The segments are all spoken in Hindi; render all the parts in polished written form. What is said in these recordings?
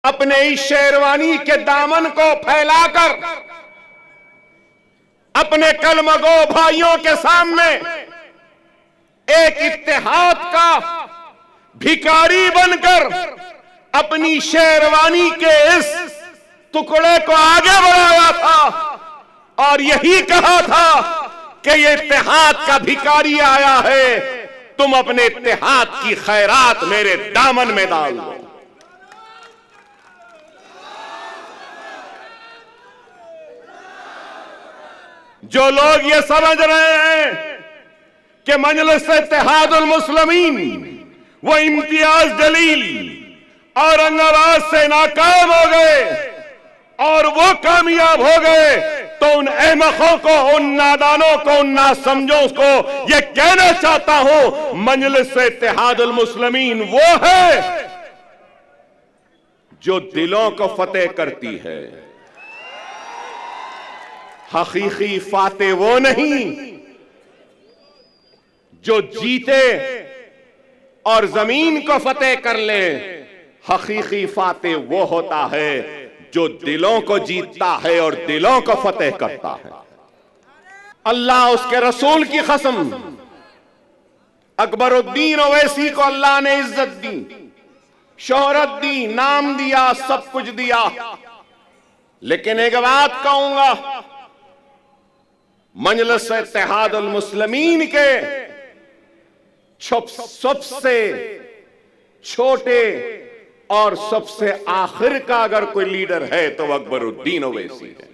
अपने इस शेरवानी के दामन को फैलाकर अपने कलमगो भाइयों के सामने एक इत्तेहाद का भिखारी बनकर अपनी शेरवानी के इस टुकड़े को आगे बढ़ाया था और यही कहा था कि ये इत्तेहाद का भिखारी आया है, तुम अपने इत्तेहाद की खैरात मेरे दामन में डाल दो। जो लोग ये समझ रहे हैं कि मजलिस इत्तेहादुल मुस्लिमीन वो इम्तियाज जलील औरंगाबाद से नाकाम हो गए और वो कामयाब हो गए, तो उन अहमकों को, उन नादानों को, उन नासमझों को ये कहना चाहता हूं, मजलिस इत्तेहादुल मुस्लिमीन वो है जो दिलों को फतेह करती है। हकीकी फाते वो नहीं जो जीते और जमीन को फतेह कर ले, हकीकी फाते वो होता है जो दिलों को जीतता है और दिलों को फतेह करता है। अल्लाह उसके रसूल की कसम, अकबरुद्दीन ओवैसी को अल्लाह ने इज्जत दी, शोहरत दी, नाम दिया, सब कुछ दिया, लेकिन एक बात कहूंगा, मजलिस इत्तेहादुल मुस्लिमीन के सबसे छोटे और सबसे आखिर का अगर कोई लीडर है तो अकबरुद्दीन ओवैसी है।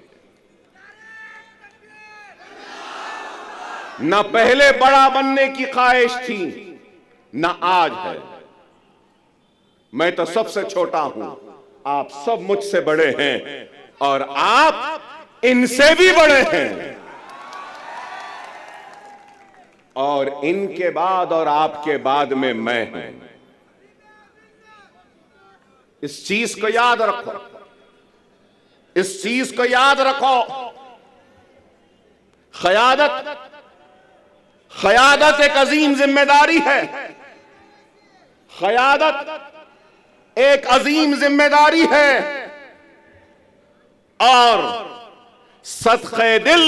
न पहले बड़ा बनने की ख्वाहिश थी, न आज है। मैं तो सबसे छोटा हूं, आप सब मुझसे बड़े हैं और आप इनसे भी बड़े हैं, और इनके बाद और आपके बाद में मैं हूं। इस चीज को याद रखो, इस चीज को याद रखो। क़यादत एक अजीम जिम्मेदारी है, क़यादत एक अजीम जिम्मेदारी है, और सदक़े दिल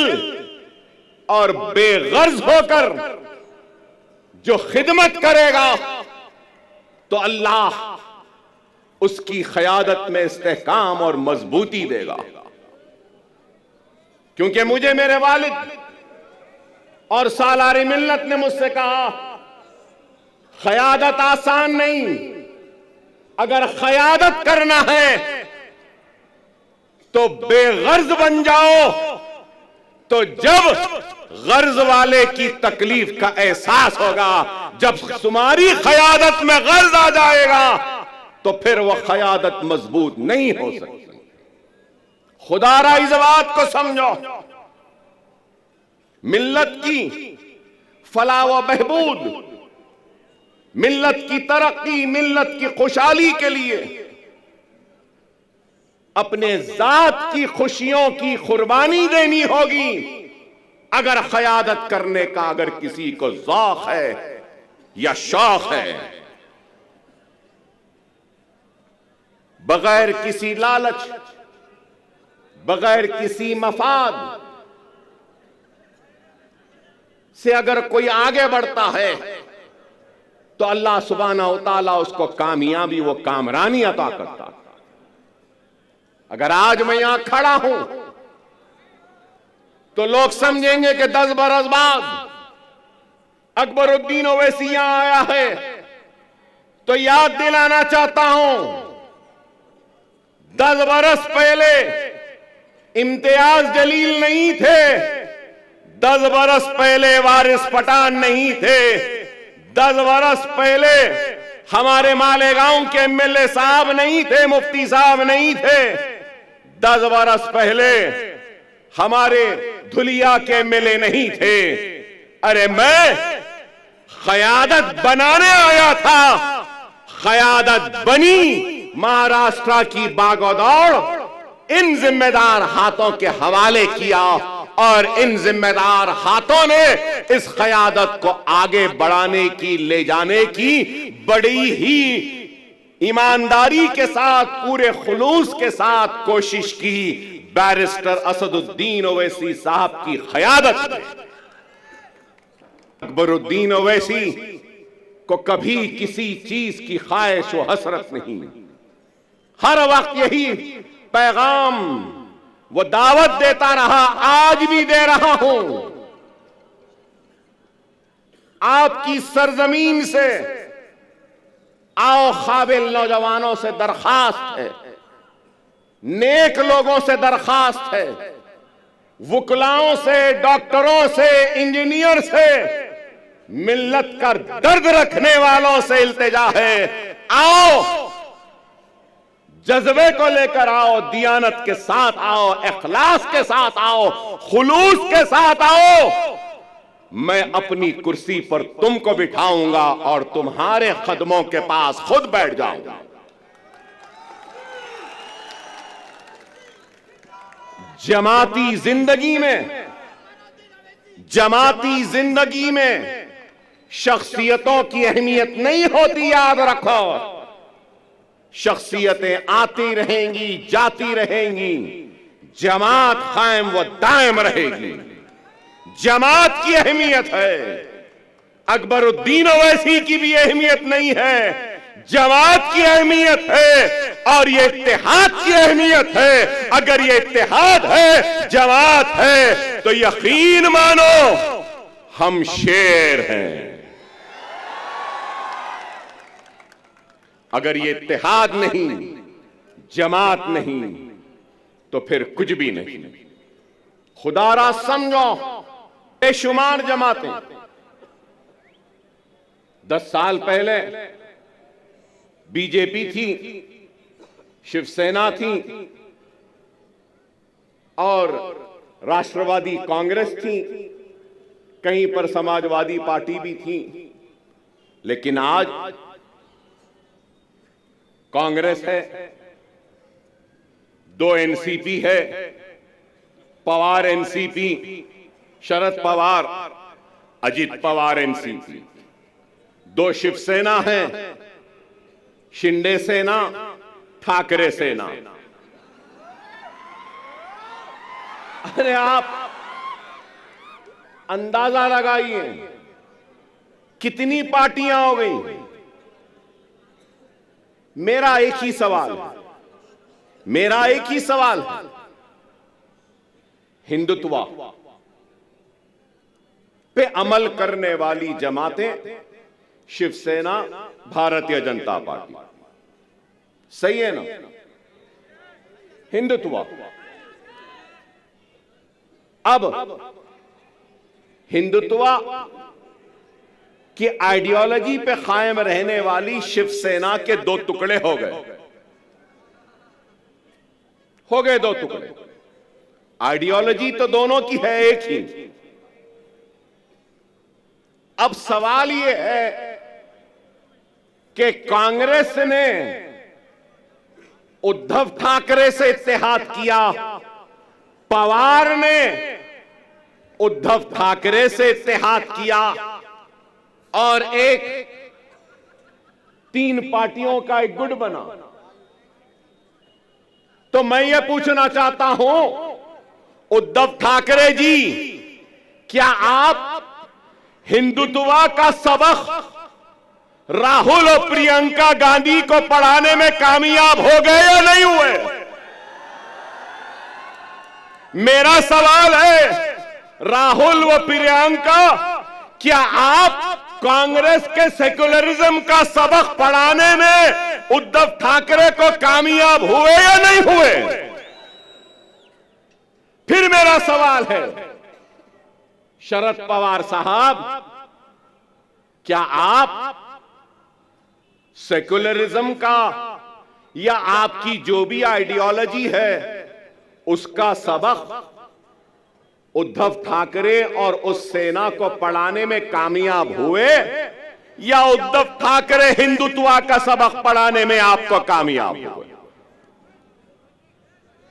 और बेगर्ज होकर जो खिदमत करेगा तो अल्लाह उसकी क़यादत में इस्तेहकाम और मजबूती देगा। क्योंकि मुझे मेरे वालिद और सालारे मिल्लत ने मुझसे कहा, क़यादत आसान नहीं, अगर क़यादत करना है तो बेगर्ज बन जाओ, तो जब गर्ज वाले की तकलीफ का एहसास होगा, जब तुम्हारी क़यादत में गर्ज आ जाएगा तो फिर वह क़यादत मजबूत नहीं हो सकती। खुदारा इस बात को समझो, मिल्लत की फलाह व बहबूद, मिल्लत की तरक्की, मिल्लत की खुशहाली के लिए अपने जात की खुशियों की कुर्बानी देनी होगी। अगर क़यादत करने का अगर किसी को ज़ौक़ है या शौक़ है, बगैर किसी लालच, बगैर किसी मफाद से अगर कोई आगे बढ़ता है तो अल्लाह सुब्हानहू व तआला उसको कामयाबी, वो कामरानी अता करता है। अगर आज मैं यहां खड़ा हूं तो लोग समझेंगे कि 10 बरस बाद अकबरुद्दीन ओवैसी यहां आया है, तो याद दिलाना चाहता हूं, 10 बरस पहले इम्तियाज जलील नहीं थे, 10 बरस पहले वारिस पठान नहीं थे, 10 बरस पहले हमारे मालेगांव के एमएलए साहब नहीं थे, मुफ्ती साहब नहीं थे, 10 बरस पहले हमारे धुलिया के एमएलए नहीं थे। अरे मैं क़यादत बनाने आया था, क़यादत बनी, महाराष्ट्र की बागोदौड़ इन जिम्मेदार हाथों के हवाले किया और इन जिम्मेदार हाथों ने इस क़यादत को आगे बढ़ाने की, ले जाने की बड़ी ही ईमानदारी के साथ, पूरे खुलूस के साथ कोशिश की बैरिस्टर असदुद्दीन ओवैसी साहब की क़यादत में। अकबरुद्दीन ओवैसी को कभी किसी चीज की ख्वाहिश व हसरत नहीं, हर वक्त यही पैगाम वो दावत देता रहा, आज भी दे रहा हूं। आपकी सरजमीन से आओ, काबिल नौजवानों से दरखास्त है, नेक लोगों से दरखास्त है, वुकलाओं से, डॉक्टरों से, इंजीनियर से, मिल्लत का दर्द रखने वालों से इल्तिजा है, आओ, जज्बे को लेकर आओ, दियानत के साथ आओ, इखलास के साथ आओ, खुलूस के साथ आओ। मैं अपनी कुर्सी पर तुमको बिठाऊंगा और तुम्हारे कदमों के पास खुद बैठ जाऊंगा। जमाती जिंदगी में शख्सियतों की अहमियत नहीं होती, याद रखो। शख्सियतें आती रहेंगी, जाती रहेंगी, जमात कायम व दायम रहेगी। जमात की अहमियत है, अकबरुद्दीन ओवैसी की भी अहमियत नहीं है, जमात की अहमियत है और ये इत्तेहाद की अहमियत है। अगर ये इत्तेहाद है, जमात है, तो यकीन मानो हम शेर हैं। अगर ये इत्तेहाद नहीं, जमात नहीं, तो फिर कुछ भी नहीं। खुदारा समझो, बेशुमार जमातें 10 साल पहले बीजेपी थी, शिवसेना थी और राष्ट्रवादी कांग्रेस थी, कहीं पर समाजवादी पार्टी भी थी। लेकिन आज कांग्रेस है, 2 एनसीपी है, पवार एनसीपी, शरद पवार, अजित पवार एनसीपी, 2 शिवसेना है, शिंदे सेना, ठाकरे सेना। अरे आप अंदाजा लगाइए कितनी पार्टियां हो गई। मेरा एक ही सवाल है, हिंदुत्व पे अमल करने वाली जमातें शिवसेना, भारतीय जनता पार्टी, सही है ना? हिंदुत्व। अब हिंदुत्व की आइडियोलॉजी पे कायम रहने वाली शिवसेना के 2 टुकड़े हो गए 2 टुकड़े। आइडियोलॉजी तो दोनों की है एक ही। अब सवाल यह है कि कांग्रेस ने उद्धव ठाकरे से इत्तेहाद किया, पवार ने उद्धव ठाकरे से इत्तेहाद किया और एक 3 पार्टियों का एक गुट बना। तो मैं ये पूछना चाहता हूं, उद्धव ठाकरे जी, क्या आप हिंदुत्व का सबक राहुल और प्रियंका गांधी को पढ़ाने में कामयाब हो गए या नहीं हुए? मेरा सवाल है, राहुल व प्रियंका, क्या आप कांग्रेस के सेक्युलरिज्म का सबक पढ़ाने में उद्धव ठाकरे को कामयाब हुए या नहीं हुए? फिर मेरा सवाल है, शरद पवार साहब, क्या आप सेक्युलरिज्म का या आपकी जो भी आइडियोलॉजी है उसका सबक उद्धव ठाकरे और उस सेना को पढ़ाने में कामयाब हुए या उद्धव ठाकरे हिंदुत्व का सबक पढ़ाने में आपको कामयाब हुए?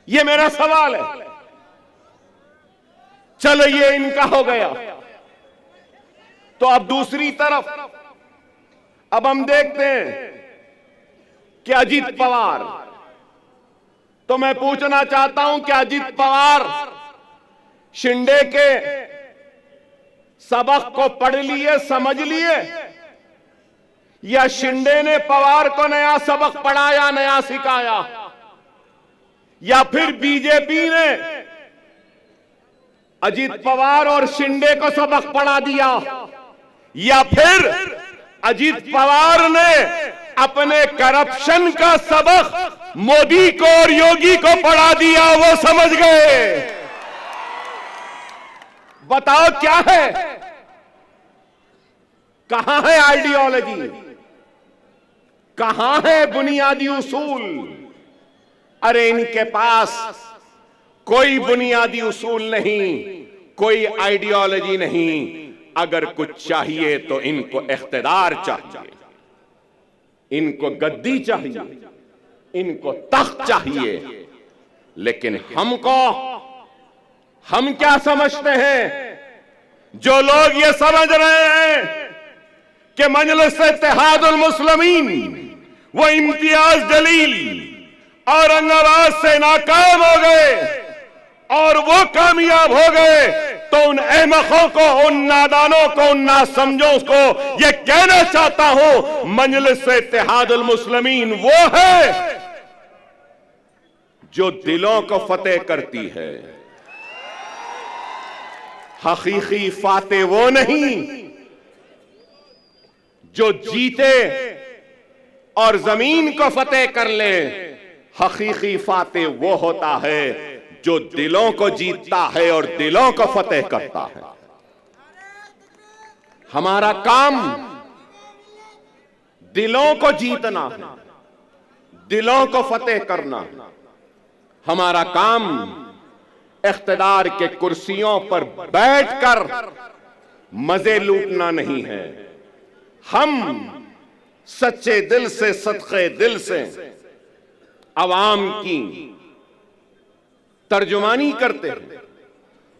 यह मेरा सवाल है। चलो ये इनका हो गया, तो अब दूसरी तरफ अब हम देखते हैं कि अजीत पवार, तो मैं पूछना चाहता हूं कि अजीत पवार शिंदे के सबक को पढ़ लिए, समझ लिए, या शिंदे ने पवार को नया सबक पढ़ाया, नया सिखाया, या फिर बीजेपी ने अजीत पवार और शिंदे को सबक पढ़ा दिया, या फिर अजीत पवार ने अपने करप्शन का सबक मोदी को और योगी को पढ़ा दिया, वो समझ गए। बताओ क्या है, कहां है आइडियोलॉजी, कहां है बुनियादी उसूल? अरे इनके पास कोई बुनियादी उसूल नहीं, कोई आइडियोलॉजी नहीं। अगर कुछ चाहिए तो इनको इख्तिदार चाहिए, इनको गद्दी चाहिए, इनको तख्त चाहिए। लेकिन हम क्या समझते हैं? जो लोग ये समझ रहे हैं कि मजलिस इत्तेहादुल मुस्लिमीन वो इम्तियाज जलील औरंगाबाद से नाकाम हो गए और वो कामयाब हो गए, तो उन अहमकों को, उन नादानों को, उन नासमझों को ये कहना चाहता हूं, मजलिस इत्तेहादुल मुस्लिमीन वो है जो दिलों को फतेह करती है। हकीकी फातेह वो नहीं जो जीते और जमीन को फतेह कर ले। हकीकी फातेह वो होता है जो दिलों को जीतता है और दिलों को फतेह करता है। हमारा काम दिलों को जीतना है, दिलों को फतेह करना। हमारा काम इख्तिदार के कुर्सियों पर बैठकर मजे लूटना नहीं है। हम सच्चे दिल से, सदक़े दिल से अवाम की तर्जुमानी करते हैं,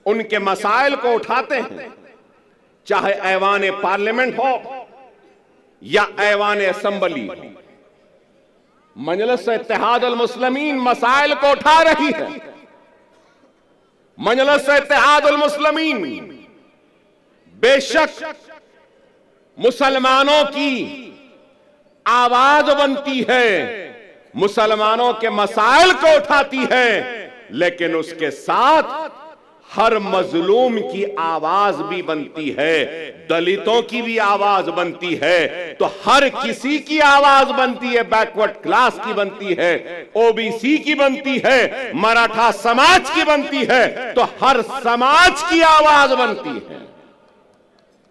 उनके मसाइल को उठाते हैं, चाहे ऐवान पार्लियामेंट हो या ऐवान असेंबली हो। मजलिस इत्तेहादुल मुस्लिमीन मसाइल को उठा रही है। मजलिस इत्तेहादुल मुस्लिमीन बेशक मुसलमानों की आवाज बनती है, मुसलमानों के मसाइल को उठाती है, लेकिन उसके साथ हर मजलूम की आवाज भी बनती है, दलितों की भी आवाज बनती है, तो हर किसी की आवाज बनती है। बैकवर्ड क्लास की बनती है, ओबीसी की बनती है, मराठा समाज की बनती है, तो हर समाज की आवाज बनती है।